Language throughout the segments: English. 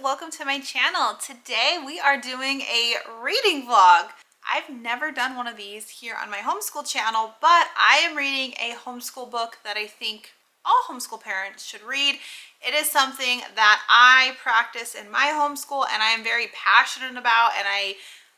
welcome to my channel. Today we are doing a reading vlog. I've never done one of these here on my homeschool channel, but I am reading a homeschool book that I think all homeschool parents should read. It is something that I practice in my homeschool and I am very passionate about, and I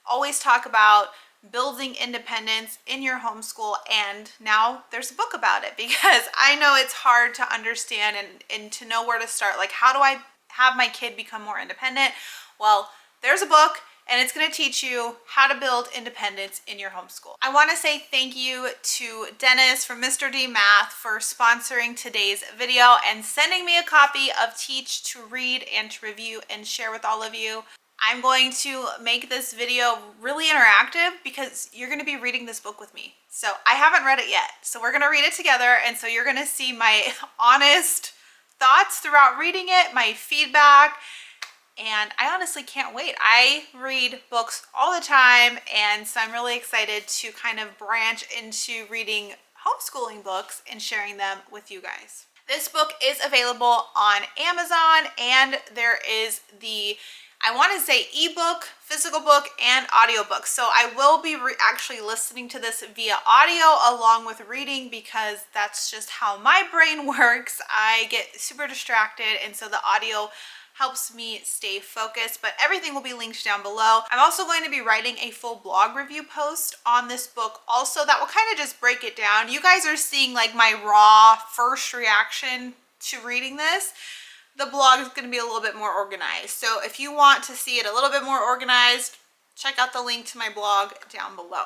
always talk about building independence in your homeschool, and now there's a book about it because I know it's hard to understand and to know where to start. Like, how do I have my kid become more independent? Well, there's a book and it's going to teach you how to build independence in your homeschool. I want to say thank you to Dennis from Mr. D Math for sponsoring today's video and sending me a copy of Teach to read and to review and share with all of you. I'm going to make this video really interactive because you're going to be reading this book with me. So I haven't read it yet, so we're going to read it together, and so you're going to see my honest thoughts throughout reading it, my feedback, and I honestly can't wait. I read books all the time, and so I'm really excited to kind of branch into reading homeschooling books and sharing them with you guys. This book is available on Amazon, and there is the, I want to say, ebook, physical book, and audiobook. So I will be actually listening to this via audio along with reading because that's just how my brain works. I get super distracted, and so the audio helps me stay focused, but everything will be linked down below. I'm also going to be writing a full blog review post on this book also that will kind of just break it down. You guys are seeing like my raw first reaction to reading this. The blog is going to be a little bit more organized. So if you want to see it a little bit more organized, check out the link to my blog down below.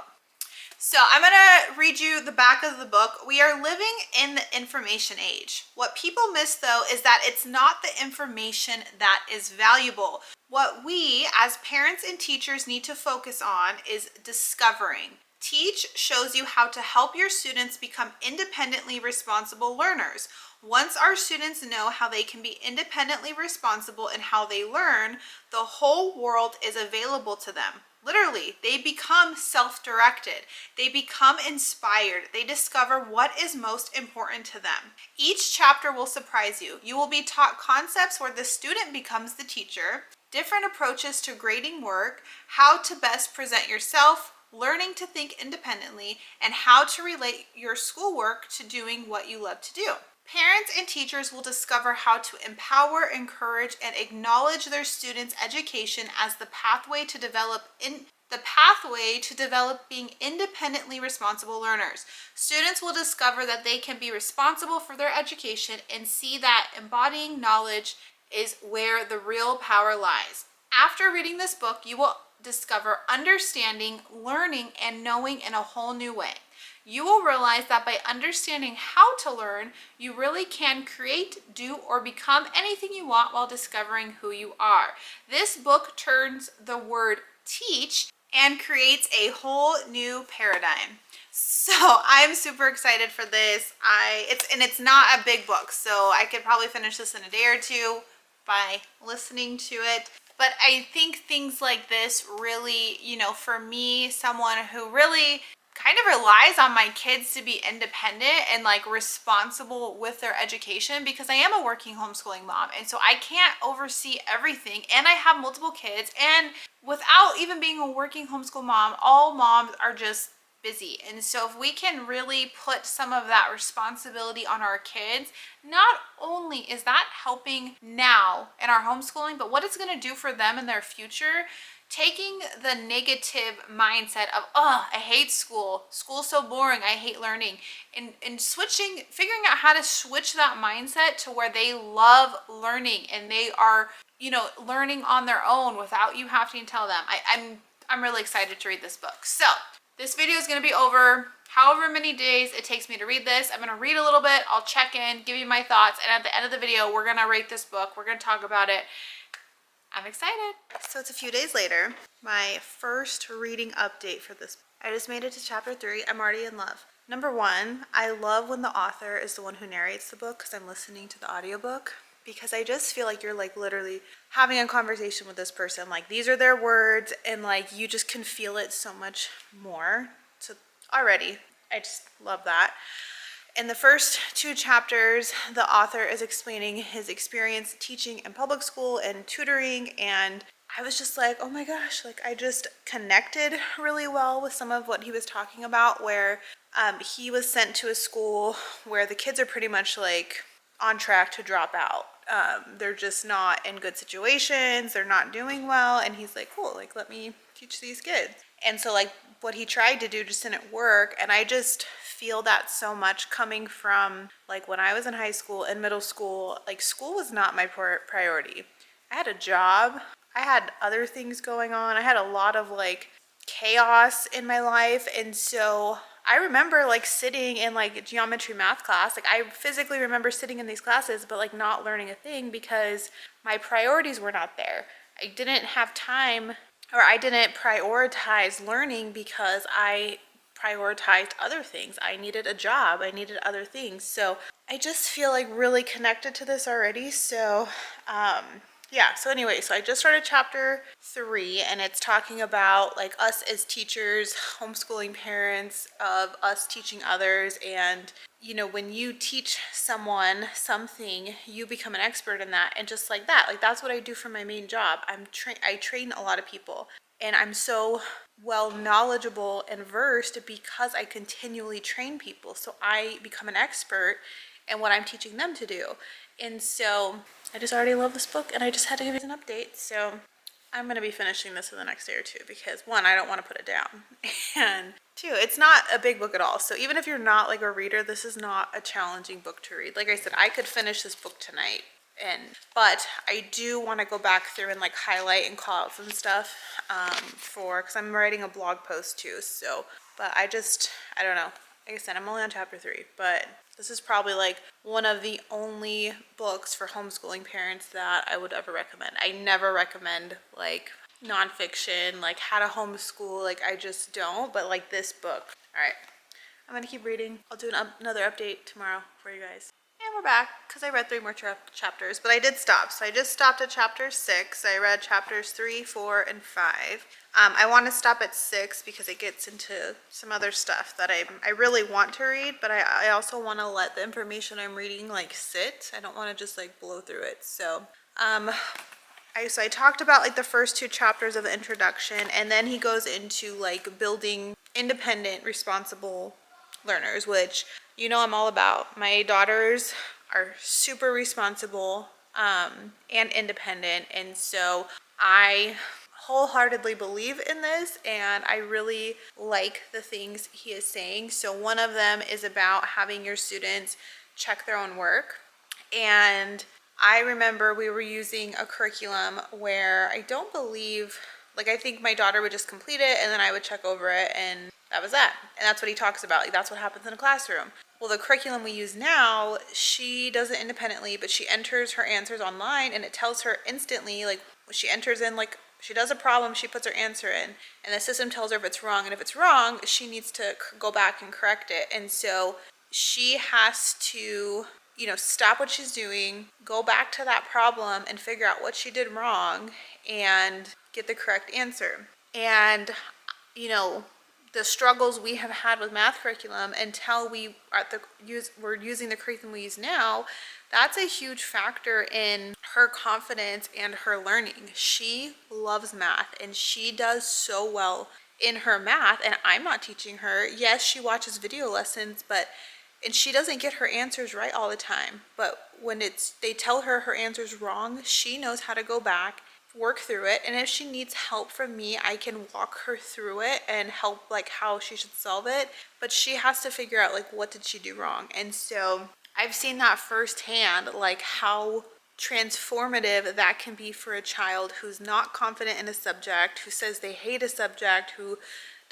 So I'm going to read you the back of the book. We are living in the information age. What people miss, though, is that it's not the information that is valuable. What we as parents and teachers need to focus on is discovering. Teach shows you how to help your students become independently responsible learners. Once our students know how they can be independently responsible in how they learn, the whole world is available to them. Literally, they become self-directed. They become inspired. They discover what is most important to them. Each chapter will surprise you. You will be taught concepts where the student becomes the teacher, different approaches to grading work, how to best present yourself, learning to think independently, and how to relate your schoolwork to doing what you love to do. Parents and teachers will discover how to empower, encourage, and acknowledge their students' education as the pathway to develop being independently responsible learners. Students will discover that they can be responsible for their education and see that embodying knowledge is where the real power lies. After reading this book, you will discover understanding, learning, and knowing in a whole new way. You will realize that by understanding how to learn, you really can create, do, or become anything you want while discovering who you are. This book turns the word teach and creates a whole new paradigm. So I'm super excited for this. It's not a big book, so I could probably finish this in a day or two by listening to it. But I think things like this really, for me, someone who really kind of relies on my kids to be independent and like responsible with their education, because I am a working homeschooling mom, and so I can't oversee everything, and I have multiple kids, and without even being a working homeschool mom, all moms are just busy. And so if we can really put some of that responsibility on our kids, not only is that helping now in our homeschooling, but what it's going to do for them in their future. Taking the negative mindset of, oh, I hate school, school's so boring, I hate learning, and figuring out how to switch that mindset to where they love learning and they are, learning on their own without you having to tell them. I'm really excited to read this book. So this video is going to be over however many days it takes me to read this. I'm going to read a little bit, I'll check in, give you my thoughts, and at the end of the video, we're going to rate this book. We're going to talk about it. I'm excited. So it's a few days later, my first reading update for this. I just made it to chapter 3. I'm already in love. Number 1, I love when the author is the one who narrates the book because I'm listening to the audiobook, because I just feel like you're like literally having a conversation with this person. Like, these are their words, and like you just can feel it so much more. So already, I just love that. In the first 2 chapters, the author is explaining his experience teaching in public school and tutoring, and I was just like, oh my gosh, like I just connected really well with some of what he was talking about, where he was sent to a school where the kids are pretty much like on track to drop out. They're just not in good situations, they're not doing well, and he's like, cool, like let me teach these kids. And so like what he tried to do just didn't work, and I just feel that so much coming from like when I was in high school and middle school. Like school was not my priority. I had a job, I had other things going on, I had a lot of like chaos in my life, and so I remember like sitting in like geometry math class. Like I physically remember sitting in these classes but like not learning a thing because my priorities were not there. I didn't have time, or I didn't prioritize learning because I prioritized other things. I needed a job, I needed other things. So I just feel like really connected to this already. So yeah, so anyway, so I just started chapter 3, and it's talking about like us as teachers, homeschooling parents, of us teaching others. And you know, when you teach someone something, you become an expert in that. And just like that, like that's what I do for my main job. I train a lot of people, and I'm so well knowledgeable and versed because I continually train people. So I become an expert in what I'm teaching them to do. And so I just already love this book, and I just had to give you an update. So I'm going to be finishing this in the next day or two because 1, I don't want to put it down, and 2, it's not a big book at all. So even if you're not like a reader, this is not a challenging book to read. Like I said, I could finish this book tonight, but I do want to go back through and like highlight and call out some stuff because I'm writing a blog post too. So, but I don't know. Like I said, I'm only on chapter 3, but this is probably like one of the only books for homeschooling parents that I would ever recommend. I never recommend like nonfiction, like how to homeschool. Like I just don't. But like this book. All right, I'm gonna keep reading. I'll do another update tomorrow for you guys. And we're back because I read 3 more chapters, but I did stop. So I just stopped at chapter 6. I read chapters 3, 4, and 5. I want to stop at 6 because it gets into some other stuff that I really want to read, but I also want to let the information I'm reading like sit. I don't want to just like blow through it. So I talked about like the first 2 chapters of the introduction, and then he goes into like building independent, responsible learners, which you know I'm all about. My daughters are super responsible and independent, and so I wholeheartedly believe in this, and I really like the things he is saying. So one of them is about having your students check their own work. And I remember we were using a curriculum where I don't believe, like I think my daughter would just complete it and then I would check over it, and that was that. And that's what he talks about. Like that's what happens in a classroom. Well, the curriculum we use now, she does it independently, but she enters her answers online, and it tells her instantly, like she enters in, like she does a problem, she puts her answer in, and the system tells her if it's wrong. And if it's wrong, she needs to go back and correct it. And so she has to, you know, stop what she's doing, go back to that problem and figure out what she did wrong and get the correct answer. And, you know, the struggles we have had with math curriculum until we're using the curriculum we use now, that's a huge factor in her confidence and her learning. She loves math, and she does so well in her math, and I'm not teaching her. Yes, she watches video lessons, and she doesn't get her answers right all the time. But when they tell her answer's wrong, she knows how to go back, work through it, and if she needs help from me, I can walk her through it and help like how she should solve it. But she has to figure out like what did she do wrong. And so I've seen that firsthand, like how transformative that can be for a child who's not confident in a subject, who says they hate a subject, who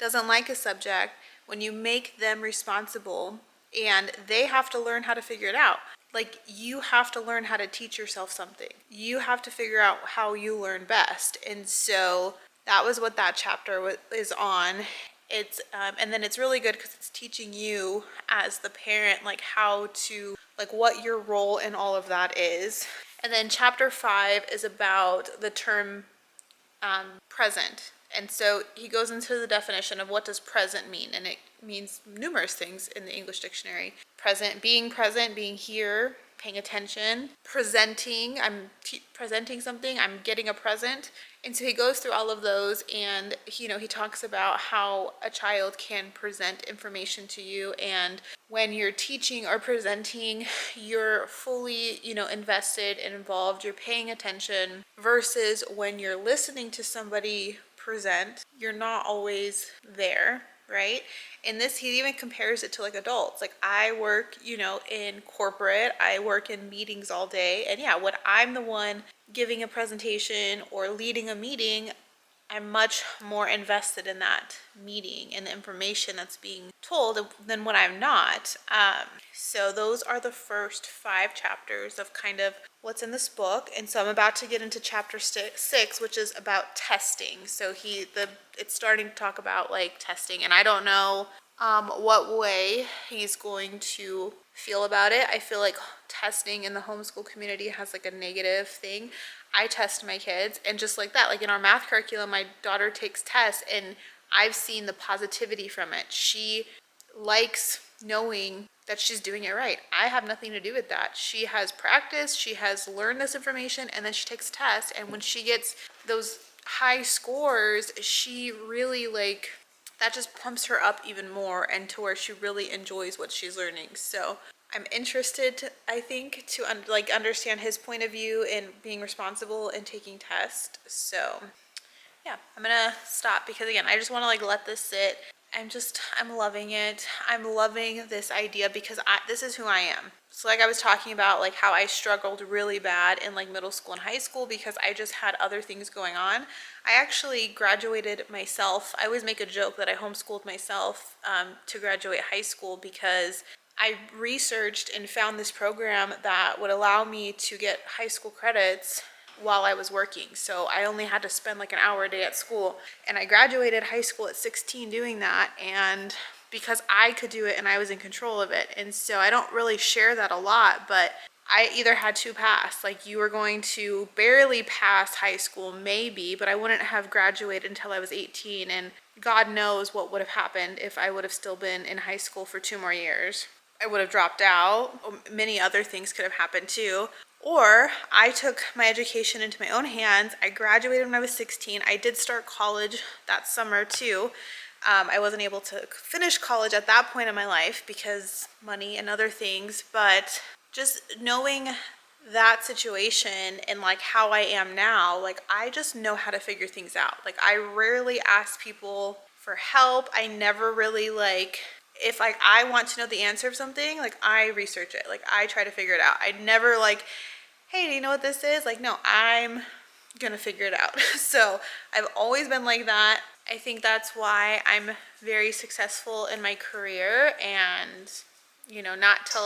doesn't like a subject. When you make them responsible and they have to learn how to figure it out. Like you have to learn how to teach yourself something. You have to figure out how you learn best. And so that was what that chapter is on. It's and then it's really good because it's teaching you as the parent like how to, like what your role in all of that is. And then chapter 5 is about the term present. And so he goes into the definition of what does present mean, and it means numerous things in the English dictionary. present, being here, paying attention, presenting. I'm presenting something, I'm getting a present. And so he goes through all of those, and he talks about how a child can present information to you, and when you're teaching or presenting, you're fully, invested and involved, you're paying attention, versus when you're listening to somebody present, you're not always there, right? And this, he even compares it to like adults. Like, I work, in corporate, I work in meetings all day, and yeah, when I'm the one giving a presentation or leading a meeting, I'm much more invested in that meeting and the information that's being told than when I'm not. So those are the first 5 chapters of kind of what's in this book. And so I'm about to get into chapter 6, which is about testing. So it's starting to talk about like testing, and I don't know what way he's going to feel about it. I feel like testing in the homeschool community has like a negative thing. I test my kids, and just like that, like in our math curriculum, my daughter takes tests, and I've seen the positivity from it. She likes knowing that she's doing it right. I have nothing to do with that. She has practiced, she has learned this information, and then she takes tests, and when she gets those high scores, she really that just pumps her up even more, and to where she really enjoys what she's learning. So I'm interested, I think, to understand his point of view in being responsible and taking tests. So yeah, I'm gonna stop because again, I just want to let this sit. I'm loving it. I'm loving this idea because this is who I am. So like I was talking about, like how I struggled really bad in like middle school and high school because I just had other things going on. I actually graduated myself. I always make a joke that I homeschooled myself to graduate high school because I researched and found this program that would allow me to get high school credits while I was working. So I only had to spend like an hour a day at school, and I graduated high school at 16 doing that, and because I could do it and I was in control of it. And so I don't really share that a lot, but I either had to pass, like you were going to barely pass high school maybe, but I wouldn't have graduated until I was 18, and God knows what would have happened if I would have still been in high school for 2 more years. I would have dropped out. Many other things could have happened too. Or I took my education into my own hands. I graduated when I was 16. I did start college that summer too. I wasn't able to finish college at that point in my life because money and other things, but just knowing that situation and like how I am now, like I just know how to figure things out. Like I rarely ask people for help. I never really if like I want to know the answer of something, like I research it. Like I try to figure it out. I never hey, do you know what this is? Like, no, I'm gonna figure it out. So I've always been like that. I think that's why I'm very successful in my career, and not to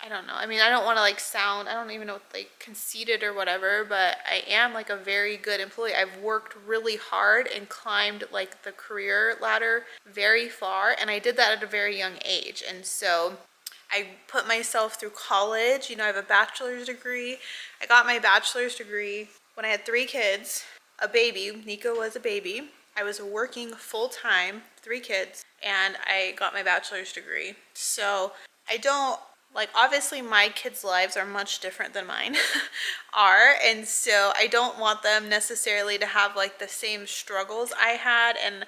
I don't know. I mean, I don't want to sound, I don't even know, conceited or whatever, but I am a very good employee. I've worked really hard and climbed the career ladder very far, and I did that at a very young age. And so I put myself through college. I have a bachelor's degree. I got my bachelor's degree when I had 3 kids, a baby. Nico was a baby. I was working full time, 3 kids, and I got my bachelor's degree. So I don't, obviously my kids' lives are much different than mine are, and so I don't want them necessarily to have the same struggles I had and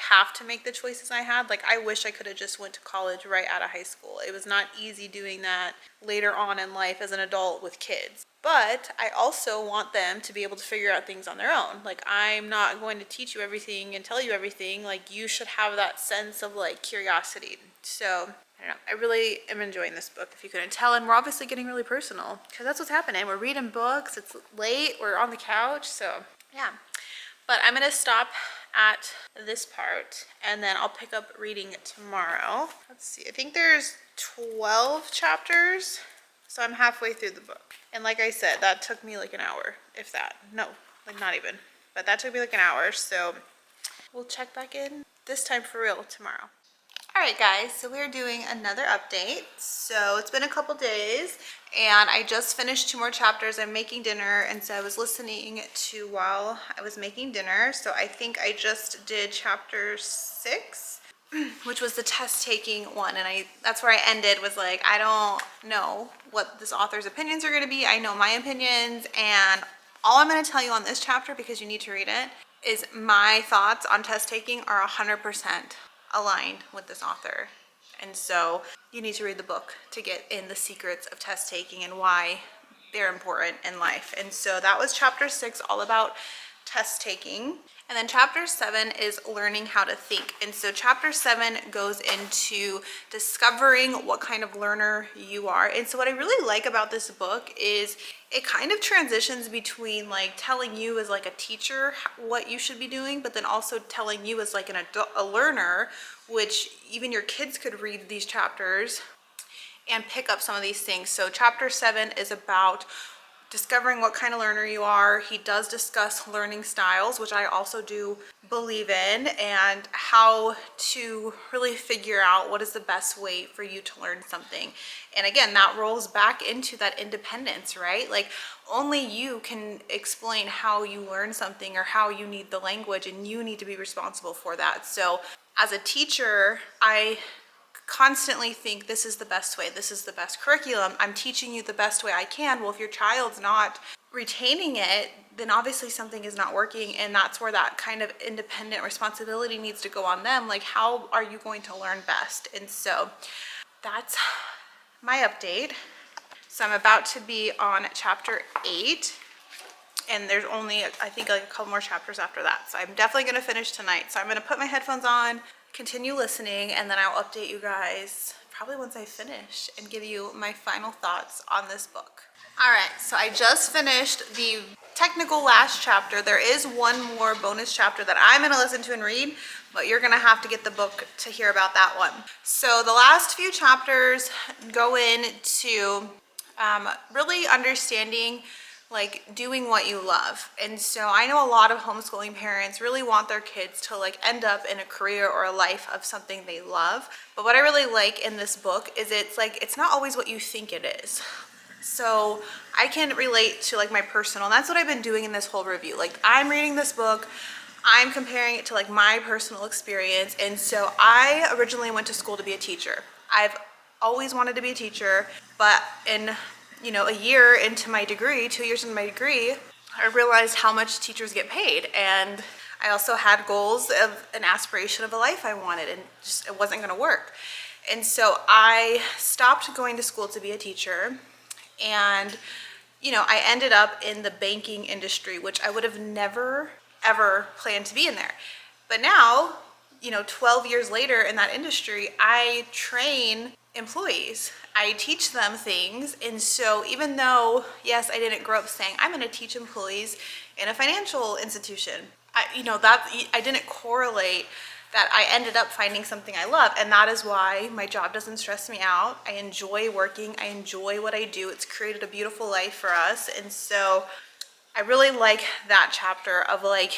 have to make the choices I had. I wish I could have just went to college right out of high school. It was not easy doing that later on in life as an adult with kids. But I also want them to be able to figure out things on their own. I'm not going to teach you everything and tell you everything. You should have that sense of curiosity. So I don't know. I really am enjoying this book, if you couldn't tell. And we're obviously getting really personal because that's what's happening. We're reading books. It's late. We're on the couch. So yeah. But I'm going to stop at this part, and then I'll pick up reading tomorrow. Let's see. I think there's 12 chapters. So I'm halfway through the book. And like I said, that took me an hour, if that. No, not even. But that took me an hour. So we'll check back in this time for real tomorrow. Alright guys, so we're doing another update. So it's been a couple days and I just finished 2 more chapters. I'm making dinner, and so I was listening to while I was making dinner. So I think I just did chapter 6. which was the test taking one. And that's where I ended, was like, I don't know what this author's opinions are going to be. I know my opinions, and all I'm going to tell you on this chapter, because you need to read it, is my thoughts on test taking are 100% aligned with this author. And so you need to read the book to get in the secrets of test taking and why they're important in life. And so that was chapter 6, all about test taking. And then chapter 7 is learning how to think. And so chapter 7 goes into discovering what kind of learner you are. And so what I really like about this book is it kind of transitions between like telling you as like a teacher what you should be doing, but then also telling you as like an adult, a learner, which even your kids could read these chapters and pick up some of these things. So chapter 7 is about discovering what kind of learner you are. He does discuss learning styles, which I also do believe in, and how to really figure out what is the best way for you to learn something. And again, that rolls back into that independence, right? Like only you can explain how you learn something or how you need the language, and you need to be responsible for that. So as a teacher, I constantly think this is the best way, this is the best curriculum, I'm teaching you the best way I can. Well, if your child's not retaining it, then obviously something is not working, and that's where that kind of independent responsibility needs to go on them. Like, how are you going to learn best? And so that's my update. So I'm about to be on chapter 8, and there's only, I think, like a couple more chapters after that. So I'm definitely going to finish tonight. So I'm going to put my headphones on, continue listening, and then I'll update you guys probably once I finish and give you my final thoughts on this book. All right, so I just finished the technical last chapter. There is one more bonus chapter that I'm going to listen to and read, but you're going to have to get the book to hear about that one. So the last few chapters go into really understanding like doing what you love. And so I know a lot of homeschooling parents really want their kids to like end up in a career or a life of something they love. But what I really like in this book is it's like, it's not always what you think it is. So I can relate to like my personal, and that's what I've been doing in this whole review. Like I'm reading this book, I'm comparing it to like my personal experience. And so I originally went to school to be a teacher. I've always wanted to be a teacher, but in a year into my degree, 2 years into my degree, I realized how much teachers get paid. And I also had goals of an aspiration of a life I wanted, and just it wasn't going to work. And so I stopped going to school to be a teacher, and I ended up in the banking industry, which I would have never ever planned to be in there. But now, 12 years later in that industry, I train employees. I teach them things. And so even though, yes, I didn't grow up saying I'm going to teach employees in a financial institution, I didn't correlate that. I ended up finding something I love, and that is why my job doesn't stress me out. I enjoy working. I enjoy what I do. It's created a beautiful life for us. And so I really like that chapter of like,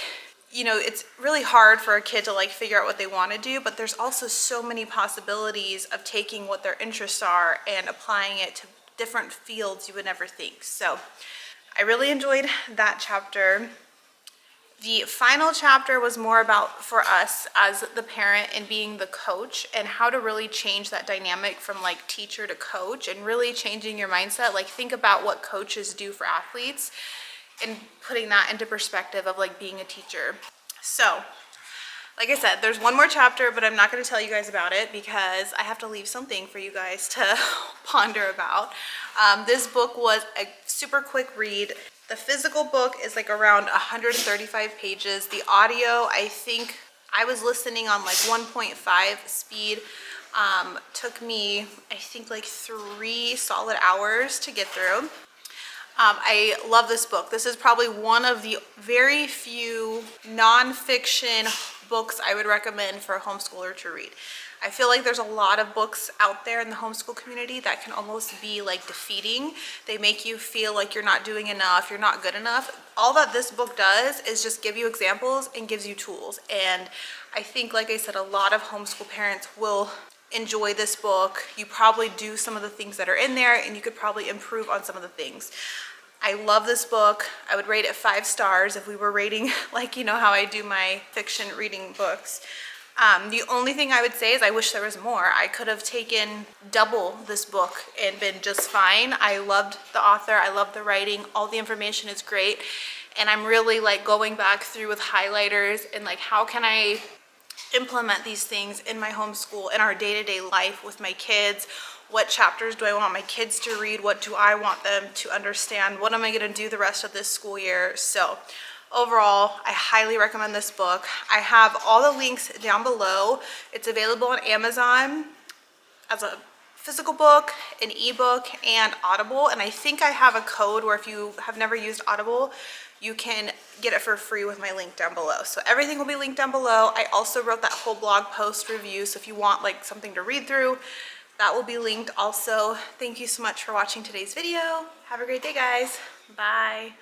it's really hard for a kid to like figure out what they want to do, but there's also so many possibilities of taking what their interests are and applying it to different fields you would never think. So I really enjoyed that chapter. The final chapter was more about for us as the parent and being the coach, and how to really change that dynamic from like teacher to coach, and really changing your mindset. Like think about what coaches do for athletes and putting that into perspective of like being a teacher. So like I said, there's one more chapter, but I'm not going to tell you guys about it because I have to leave something for you guys to ponder about. This book was a super quick read. The physical book is like around 135 pages. The audio, I think I was listening on like 1.5 speed. Took me, I think, like 3 solid hours to get through. I love this book. This is probably one of the very few nonfiction books I would recommend for a homeschooler to read. I feel like there's a lot of books out there in the homeschool community that can almost be like defeating. They make you feel like you're not doing enough, you're not good enough. All that this book does is just give you examples and gives you tools. And I think, like I said, a lot of homeschool parents will enjoy this book. You probably do some of the things that are in there, and you could probably improve on some of the things. I love this book. I would rate it 5 stars if we were rating like how I do my fiction reading books. The only thing I would say is I wish there was more. I could have taken double this book and been just fine. I loved the author, I love the writing, all the information is great. And I'm really like going back through with highlighters and like how can I implement these things in my homeschool, in our day-to-day life with my kids. What chapters do I want my kids to read? What do I want them to understand? What am I going to do the rest of this school year? So overall, I highly recommend this book. I have all the links down below. It's available on Amazon as a physical book, an ebook, and Audible. And I think I have a code where if you have never used Audible, you can get it for free with my link down below. So everything will be linked down below. I also wrote that whole blog post review, so if you want like something to read through, that will be linked also. Thank you so much for watching today's video. Have a great day, guys. Bye.